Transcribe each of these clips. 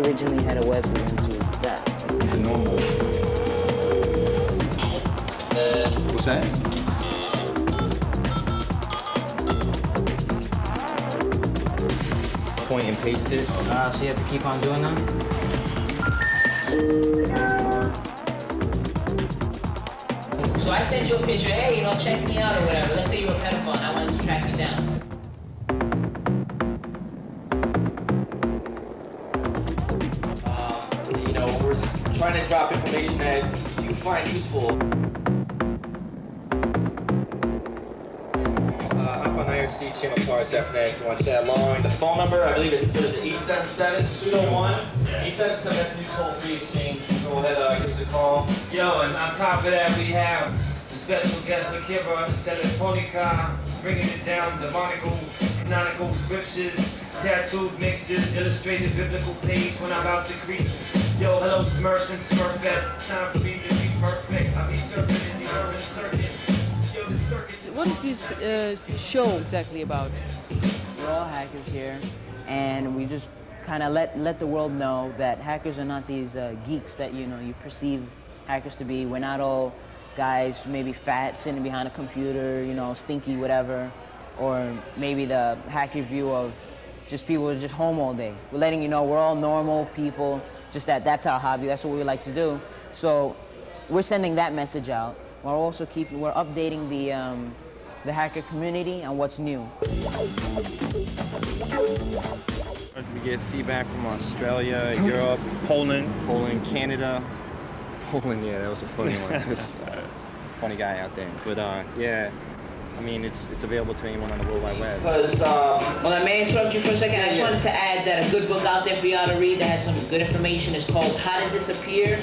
originally had a website into that. Into normal. What's that? Point and paste it. So you have to keep on doing that? So I sent you a picture, hey, you know, check me out or whatever. Let's say you're a pedophile and I wanted to track you down. You know, we're trying to drop information that you can find useful. Hop on IRC, Chamber Cars, FNA, if you want to chat along. The phone number, I believe it's 877 pseudo-1. 877, that's a new toll-free exchange. Go ahead, give us a call. Yo, and on top of that, we have the special guest Kika Telefonica, bringing it down, demonical, canonical scriptures, tattooed mixtures, illustrated biblical page when I'm about to creep. Yo, hello Smurfs and Smurfettes, it's time for me to be perfect. I'll be surfing in the urban circuits. Yo, the circuits. What is this show exactly about? We're all hackers here, and we just kind of let the world know that hackers are not these geeks that you perceive hackers to be. We're not all guys maybe fat sitting behind a computer, stinky, whatever, or maybe the hacker view of just people who are just home all day. We're letting you know we're all normal people, just that's our hobby, that's what we like to do. So we're sending that message out. We're also we're updating the hacker community on what's new. We get feedback from Australia, Europe, Poland, Canada. Poland, yeah, that was a funny one. Funny guy out there. But yeah, I mean, it's available to anyone on the World Wide Web. Because, well, I may interrupt you for a second. I just wanted to add that a good book out there for y'all to read that has some good information is called How to Disappear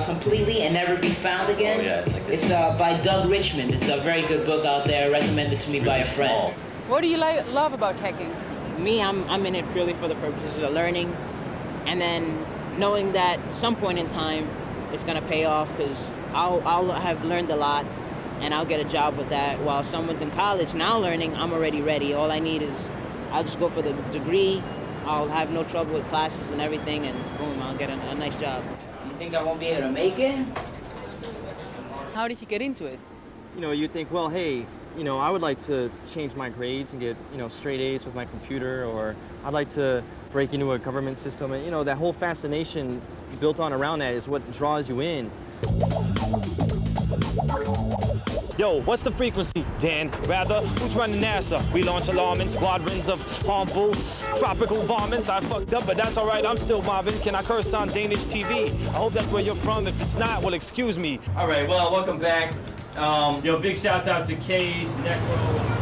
Completely and Never Be Found Again. Oh, yeah, it's like this. It's by Doug Richmond. It's a very good book out there, recommended to me by a friend. What do you love about hacking? Me, I'm in it purely for the purposes of learning, and then knowing that at some point in time it's gonna pay off, because I'll have learned a lot and I'll get a job with that. While someone's in college now learning, I'm already ready. All I need is I'll just go for the degree. I'll have no trouble with classes and everything, and boom, I'll get a nice job. You think I won't be able to make it? How did you get into it? You think, well, hey, I would like to change my grades and get, straight A's with my computer, or I'd like to break into a government system. And, that whole fascination built on around that is what draws you in. Yo, what's the frequency, Dan? Rather, who's running NASA? We launch alarming squadrons of harmful tropical varmints. I fucked up, but that's all right, I'm still mobbing. Can I curse on Danish TV? I hope that's where you're from. If it's not, well, excuse me. All right, well, welcome back. Yo, big shouts out to Cage, Necro.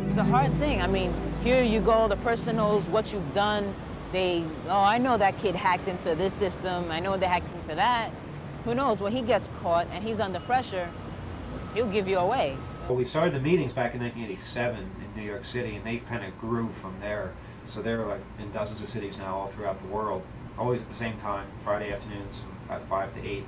It's a hard thing. I mean, here you go, the person knows what you've done. I know that kid hacked into this system. I know they hacked into that. Who knows, when he gets caught and he's under pressure, he'll give you away. Well, we started the meetings back in 1987 in New York City, and they kind of grew from there. So they're like in dozens of cities now all throughout the world, always at the same time, Friday afternoons at 5 to 8.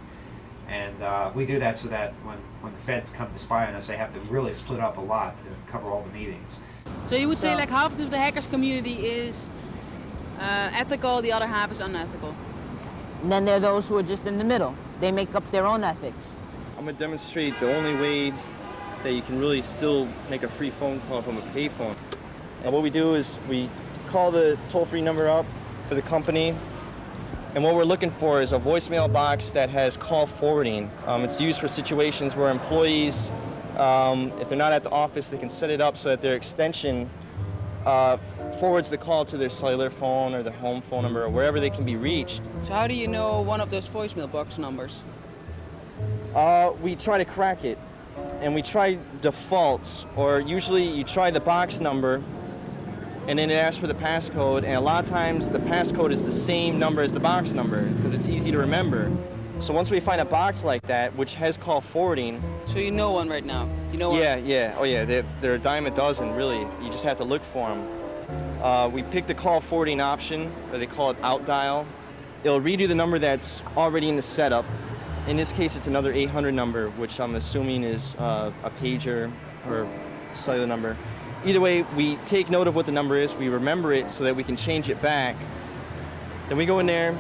And we do that so that when the feds come to spy on us, they have to really split up a lot to cover all the meetings. So you would say like half of the hackers community is ethical, the other half is unethical? And then there are those who are just in the middle. They make up their own ethics. I'm gonna demonstrate the only way that you can really still make a free phone call from a payphone. And what we do is we call the toll-free number up for the company. And what we're looking for is a voicemail box that has call forwarding. It's used for situations where employees, if they're not at the office, they can set it up so that their extension forwards the call to their cellular phone or their home phone number or wherever they can be reached. So how do you know one of those voicemail box numbers? We try to crack it, and we try defaults, or usually you try the box number, and then it asks for the passcode, and a lot of times the passcode is the same number as the box number because it's easy to remember. So once we find a box like that, which has call forwarding. So you know one right now? You know one? Yeah. Oh yeah, they're a dime a dozen, really. You just have to look for them. We pick the call forwarding option, or they call it out dial. It'll read you the number that's already in the setup. In this case, it's another 800 number, which I'm assuming is a pager or cellular number. Either way, we take note of what the number is, we remember it so that we can change it back. Then we go in there,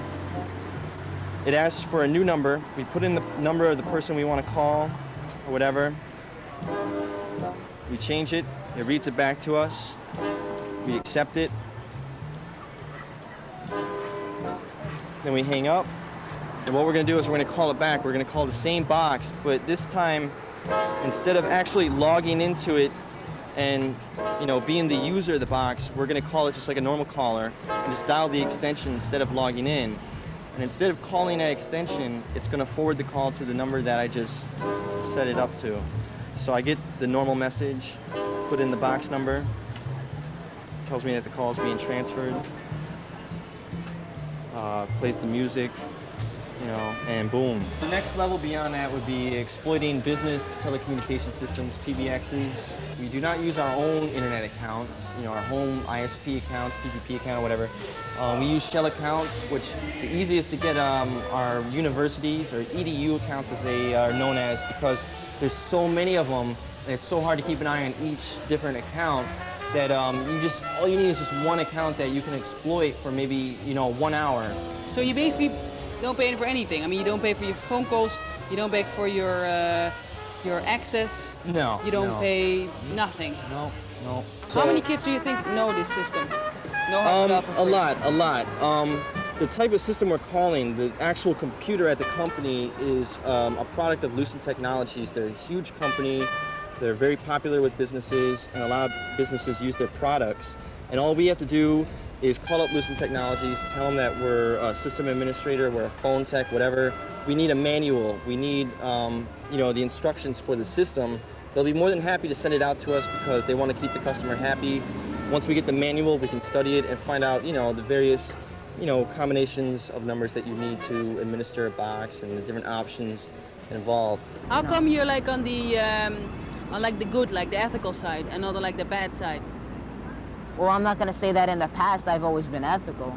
it asks for a new number. We put in the number of the person we want to call, or whatever. We change it, it reads it back to us, we accept it. Then we hang up, and what we're going to do is we're going to call it back. We're going to call the same box, but this time, instead of actually logging into it and being the user of the box, we're going to call it just like a normal caller and just dial the extension instead of logging in. And instead of calling that extension, it's going to forward the call to the number that I just set it up to. So I get the normal message, put in the box number, tells me that the call is being transferred, plays the music, and boom. The next level beyond that would be exploiting business telecommunication systems, PBXs. We do not use our own internet accounts, our home ISP accounts, PPP account, or whatever. We use shell accounts, which the easiest to get are universities, or EDU accounts as they are known as, because there's so many of them, and it's so hard to keep an eye on each different account that all you need is just one account that you can exploit for maybe 1 hour. So you basically don't pay for anything. I mean, you don't pay for your phone calls, you don't pay for your access. No. You don't pay nothing. No. How many kids do you think know this system? Know how to do it for free? A lot. The type of system we're calling, the actual computer at the company, is a product of Lucent Technologies. They're a huge company. They're very popular with businesses, and a lot of businesses use their products. And all we have to do is call up Lucent Technologies, tell them that we're a system administrator, we're a phone tech, whatever. We need a manual. We need, the instructions for the system. They'll be more than happy to send it out to us because they want to keep the customer happy. Once we get the manual, we can study it and find out, the various, combinations of numbers that you need to administer a box and the different options involved. How come you're like on the good, like the ethical side, and not on like the bad side? Well, I'm not going to say that in the past I've always been ethical.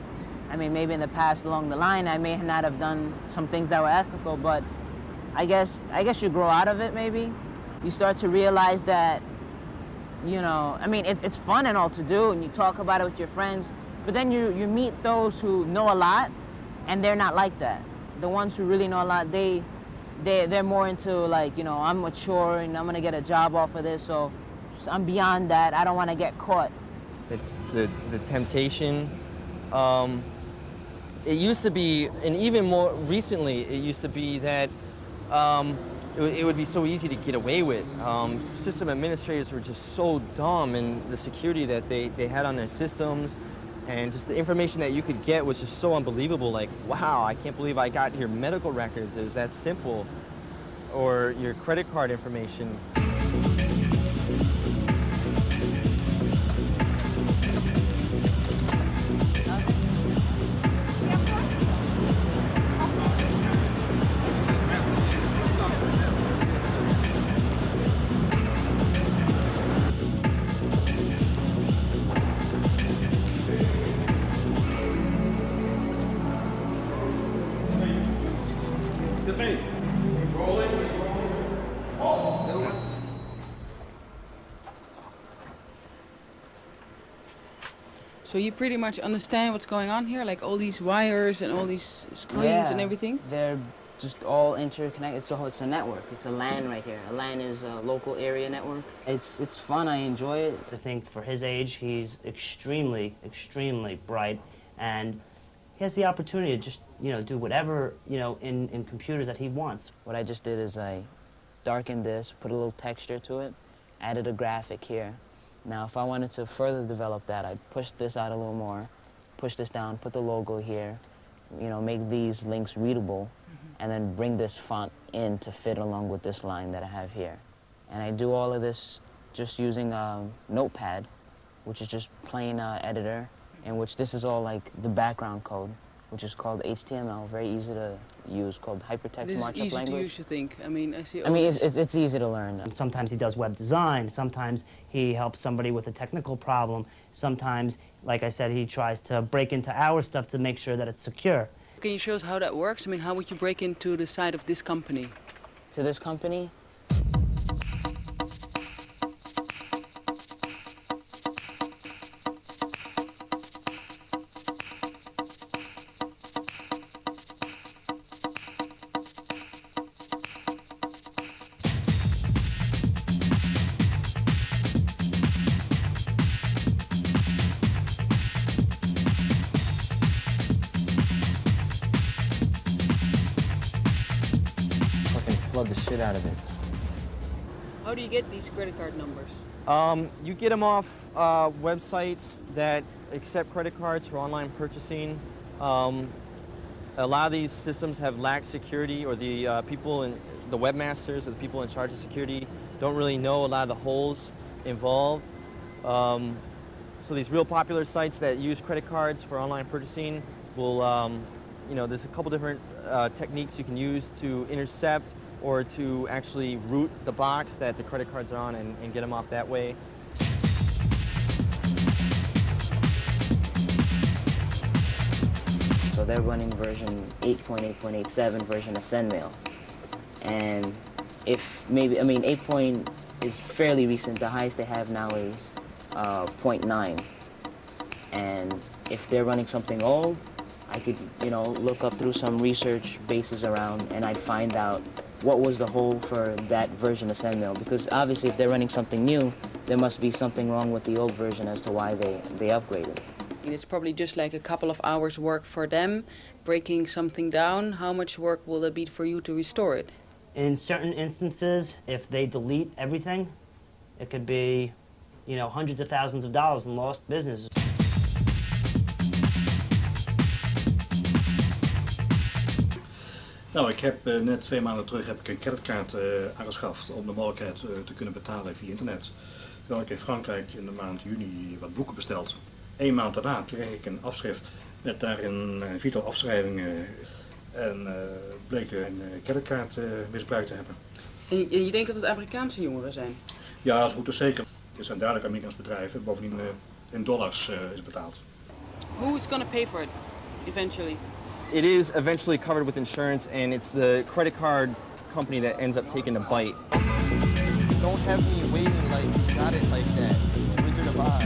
I mean, maybe in the past along the line I may not have done some things that were ethical, but I guess you grow out of it maybe. You start to realize that, I mean, it's fun and all to do, and you talk about it with your friends, but then you meet those who know a lot, and they're not like that. The ones who really know a lot, they're more into like, I'm mature and I'm going to get a job off of this, so I'm beyond that. I don't want to get caught. It's the temptation. It used to be, and even more recently, it used to be that it would be so easy to get away with. System administrators were just so dumb, and the security that they had on their systems, and just the information that you could get was just so unbelievable. Like, wow, I can't believe I got your medical records. It was that simple. Or your credit card information. So you pretty much understand what's going on here, like all these wires and all these screens and everything? They're just all interconnected, so it's a network. It's a LAN right here. A LAN is a local area network. It's fun, I enjoy it. I think for his age, he's extremely, extremely bright, and he has the opportunity to just, do whatever, in computers that he wants. What I just did is I darkened this, put a little texture to it, added a graphic here. Now, if I wanted to further develop that, I'd push this out a little more, push this down, put the logo here, make these links readable, and then bring this font in to fit along with this line that I have here. And I do all of this just using Notepad which is just plain editor, in which this is all like the background code, which is called HTML, very easy to use, called hypertext This is markup easy language. to use, you think? I mean, I see. I mean, it's easy to learn. Sometimes he does web design. Sometimes he helps somebody with a technical problem. Sometimes, like I said, he tries to break into our stuff to make sure that it's secure. Can you show us how that works? I mean, how would you break into the side of this company? To this company, flood the shit out of it. How do you get these credit card numbers? You get them off websites that accept credit cards for online purchasing. A lot of these systems have lacked security, or the people in the webmasters or the people in charge of security don't really know a lot of the holes involved. So these real popular sites that use credit cards for online purchasing will, you know, there's a couple different techniques you can use to intercept or to actually root the box that the credit cards are on and get them off that way. So they're running version 8.8.87 version of SendMail. And if maybe, I mean, 8 is fairly recent. The highest they have now is 0.9. And if they're running something old, I could, you know, look up through some research bases around and I'd find out what was the hole for that version of SendMail. Because obviously if they're running something new, there must be something wrong with the old version as to why they upgraded. And it's probably just like a couple of hours work for them, breaking something down. How much work will it be for you to restore it? In certain instances, if they delete everything, it could be, you know, hundreds of thousands of dollars in lost business. Nou, ik heb net 2 maanden terug heb ik een creditcard aangeschaft om de mogelijkheid te kunnen betalen via internet. Toen had ik in Frankrijk in de maand juni wat boeken besteld. 1 maand daarna kreeg ik een afschrift met daarin viertal afschrijvingen en bleek een creditcard misbruikt te hebben. En je denkt dat het Amerikaanse jongeren zijn? Ja, zo goed als zeker. Het zijn duidelijk Amerikaanse bedrijven, bovendien in dollars is betaald. Who is going to pay for it eventually? It is eventually covered with insurance, and it's the credit card company that ends up taking the bite. Don't have me waiting like you got it like that. Wizard of Oz.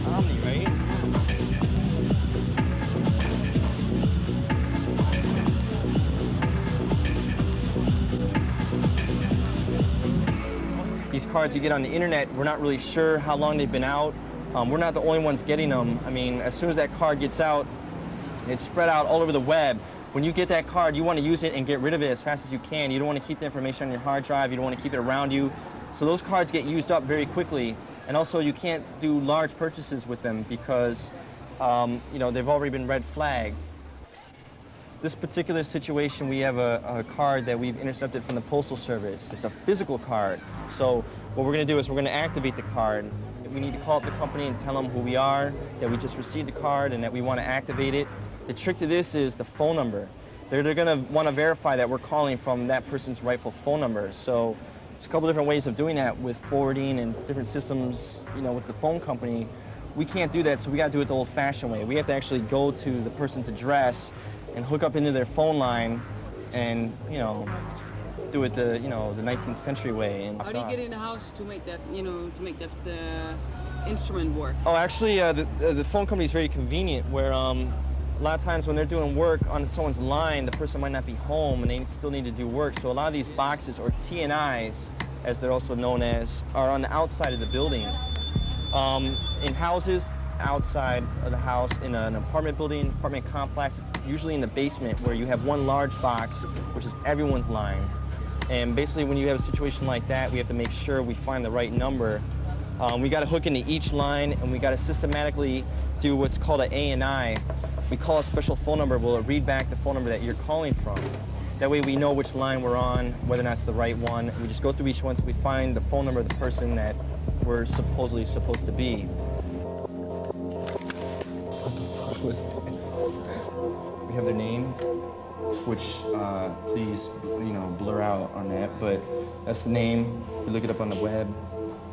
Omni, right? These cards you get on the internet, we're not really sure how long they've been out. We're not the only ones getting them. I mean, as soon as that card gets out, it's spread out all over the web. When you get that card, you want to use it and get rid of it as fast as you can. You don't want to keep the information on your hard drive. You don't want to keep it around you. So those cards get used up very quickly. And also, you can't do large purchases with them because, you know, they've already been red flagged. This particular situation, we have a card that we've intercepted from the Postal Service. It's a physical card. So what we're going to do is we're going to activate the card. We need to call up the company and tell them who we are, that we just received the card and that we want to activate it. The trick to this is the phone number. They're going to want to verify that we're calling from that person's rightful phone number. So there's a couple different ways of doing that with forwarding and different systems, you know, with the phone company. We can't do that, so we got to do it the old-fashioned way. We have to actually go to the person's address and hook up into their phone line and, you know, do it the, you know, the 19th century way. And how do you get in the house to make that, you know, to make that instrument work? Oh, actually, the phone company is very convenient where a lot of times when they're doing work on someone's line, the person might not be home and they still need to do work. So a lot of these boxes, or TNIs, as they're also known as, are on the outside of the building. In houses, outside of the house, in an apartment building, apartment complex, it's usually in the basement where you have one large box, which is everyone's line. And basically when you have a situation like that, we have to make sure we find the right number. We got to hook into each line and we got to systematically do what's called an ANI. We call a special phone number, we'll read back the phone number that you're calling from. That way we know which line we're on, whether or not it's the right one. And we just go through each one so we find the phone number of the person that we're supposedly supposed to be. was that? We have their name, which please, blur out on that. But that's the name. We look it up on the web,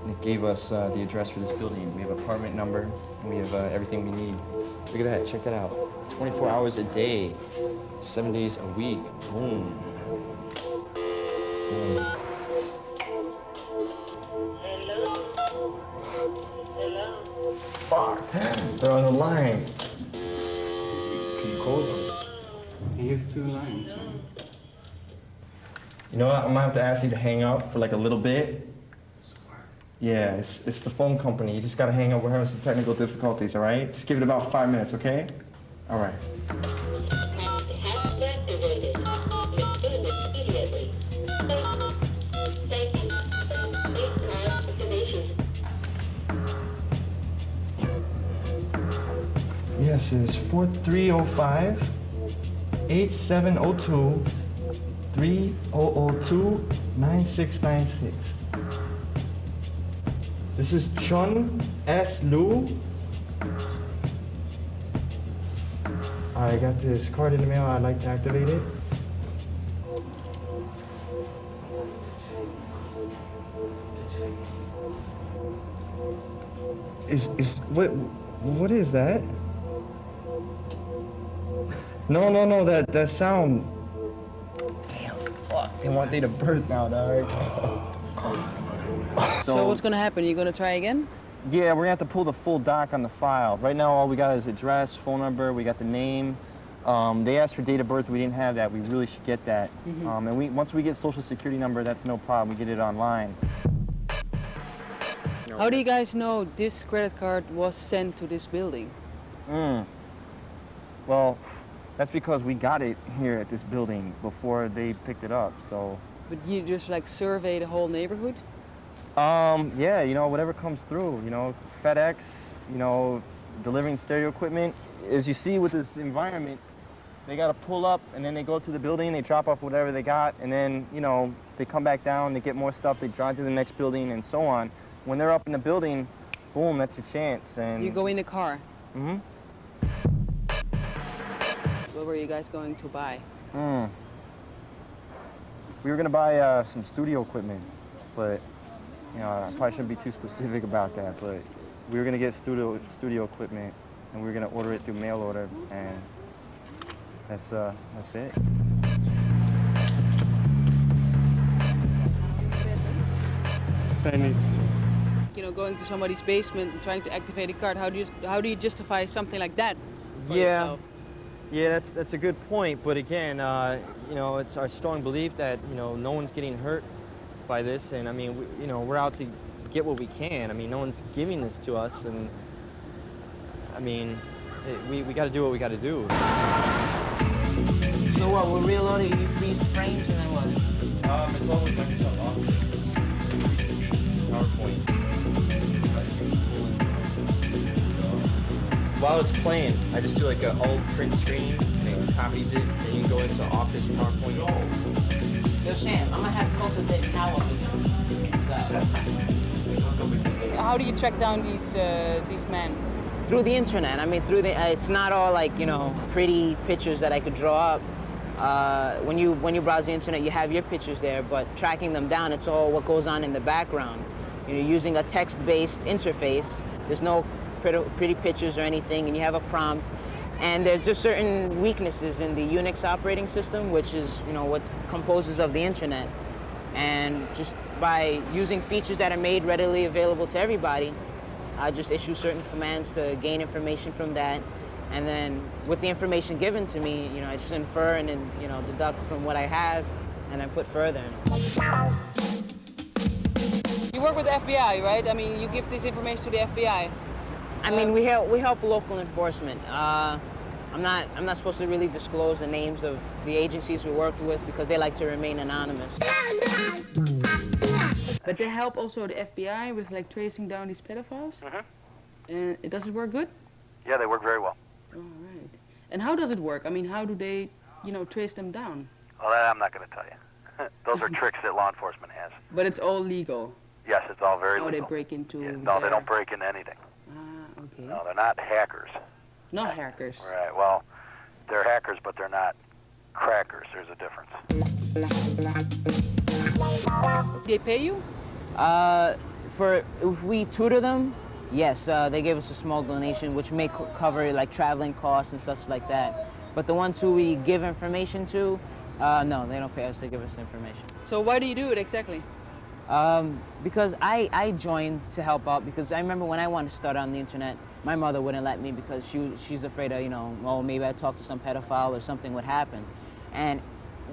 and it gave us the address for this building. We have apartment number, and we have everything we need. Look at that. Check that out. 24 hours a day, 7 days a week. Boom. Boom. Fuck, they're on the line. Can you call them? You have 2 lines. You know what? I'm gonna have to ask you to hang up for like a little bit. Yeah, it's the phone company. You just gotta hang up. We're having some technical difficulties, all right? Just give it about 5 minutes, okay? All right. Yes, it's 4305 8702 3002 9696. This is Chun S. Lu. I got this card in the mail. I'd like to activate it. What is that? No, that sound. Damn, fuck, they want date of birth now, dog. So what's gonna happen? You gonna try again? Yeah, we're gonna have to pull the full doc on the file. Right now, all we got is address, phone number, we got the name. They asked for date of birth, we didn't have that. We really should get that. And once we get social security number, that's no problem. We get it online. How do you guys know this credit card was sent to this building? Well, that's because we got it here at this building before they picked it up, so. But you just like survey the whole neighborhood? Yeah, whatever comes through, FedEx, delivering stereo equipment. As you see with this environment, they gotta pull up and then they go to the building, they drop off whatever they got, and then, they come back down, they get more stuff, they drive to the next building and so on. When they're up in the building, boom, that's your chance. And you go in the car? Mm-hmm. What were you guys going to buy? We were gonna buy some studio equipment, but I probably shouldn't be too specific about that. But we were gonna get studio equipment, and we were gonna order it through mail order, and that's it. Going to somebody's basement and trying to activate a card. How do you justify something like that for yourself? Yeah, that's a good point. But again, it's our strong belief that no one's getting hurt by this, and I mean, we're out to get what we can. I mean, no one's giving this to us, and I mean, we got to do what we got to do. So what? We're reloading. You freeze the frames, and then what? It's all with Microsoft Office, PowerPoint. While it's playing, I just do like an alt print screen, and it copies it, and you can go into Office, PowerPoint. Yo, Sam, I'm gonna have to cultivate power. How do you track down these men? Through the internet. I mean, it's not all like pretty pictures that I could draw up. When you browse the internet, you have your pictures there, but tracking them down, it's all what goes on in the background. Using a text-based interface. There's no pretty pictures or anything, and you have a prompt. And there's just certain weaknesses in the Unix operating system, which is what composes of the internet. And just by using features that are made readily available to everybody, I just issue certain commands to gain information from that. And then with the information given to me, I just infer and then, deduct from what I have and then put further. You work with the FBI, right? I mean, you give this information to the FBI. I mean, we help local enforcement. I'm not supposed to really disclose the names of the agencies we work with because they like to remain anonymous. But they help also the FBI with like tracing down these pedophiles? And it does it work good? Yeah, they work very well. All right. And how does it work? I mean, how do they, trace them down? Well, that I'm not going to tell you. Those are tricks that law enforcement has. But it's all legal? Yes, it's all very legal. They break into... Yeah, no, they don't break into anything. Ah, okay. No, they're not hackers. Not hackers. Right, well, they're hackers, but they're not crackers. There's a difference. They pay you? For if we tutor them, yes, they give us a small donation, which may cover like traveling costs and such like that. But the ones who we give information to, no, they don't pay us, they give us information. So why do you do it exactly? Because I joined to help out, because I remember when I wanted to start on the internet, my mother wouldn't let me because she's afraid of, you know, well, maybe I'd talk to some pedophile or something would happen. And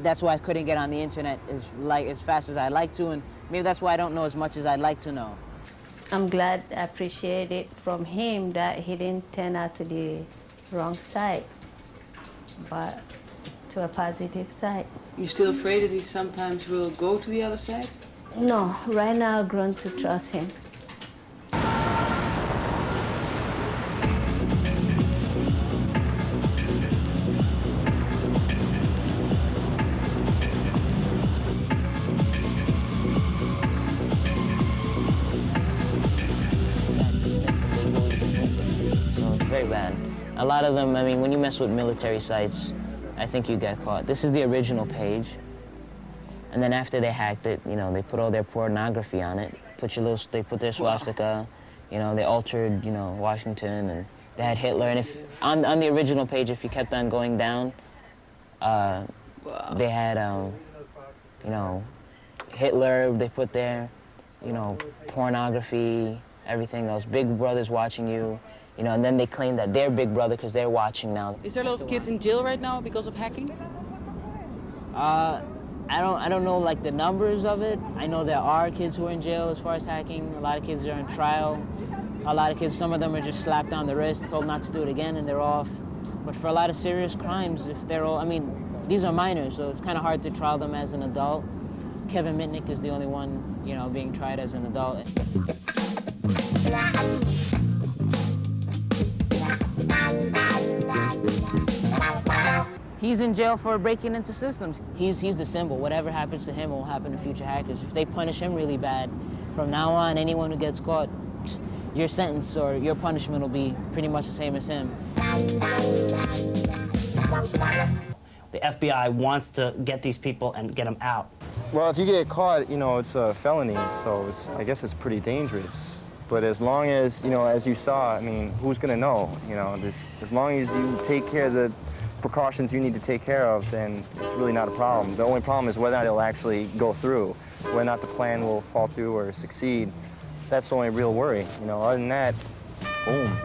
that's why I couldn't get on the internet as fast as I'd like to, and maybe that's why I don't know as much as I'd like to know. I'm glad, I appreciate it from him that he didn't turn out to the wrong side, but to a positive side. You still afraid that he sometimes will go to the other side? No, right now I've grown to trust him. Very bad. A lot of them, I mean, when you mess with military sites, I think you get caught. This is the original page. And then after they hacked it, you know, they put all their pornography on it. They put their swastika, you know, they altered, you know, Washington, and they had Hitler. And if, on the original page, if you kept on going down, they had, you know, Hitler, they put there, you know, pornography, everything else, Big Brother's watching you. You know, and then they claim that they're Big Brother because they're watching now. Is there a lot of kids in jail right now because of hacking? I don't know like the numbers of it. I know there are kids who are in jail as far as hacking. A lot of kids are in trial. A lot of kids, some of them are just slapped on the wrist, told not to do it again, and they're off. But for a lot of serious crimes, if they're all, I mean, these are minors, so it's kind of hard to trial them as an adult. Kevin Mitnick is the only one, you know, being tried as an adult. He's in jail for breaking into systems. He's the symbol. Whatever happens to him will happen to future hackers. If they punish him really bad, from now on, anyone who gets caught, your sentence or your punishment will be pretty much the same as him. The FBI wants to get these people and get them out. Well, if you get caught, you know, it's a felony, so I guess it's pretty dangerous. But as long as, you know, as you saw, I mean, who's going to know? You know, as long as you take care of the precautions you need to take care of, then it's really not a problem. The only problem is whether or not it'll actually go through, whether or not the plan will fall through or succeed. That's the only real worry. You know, other than that, boom.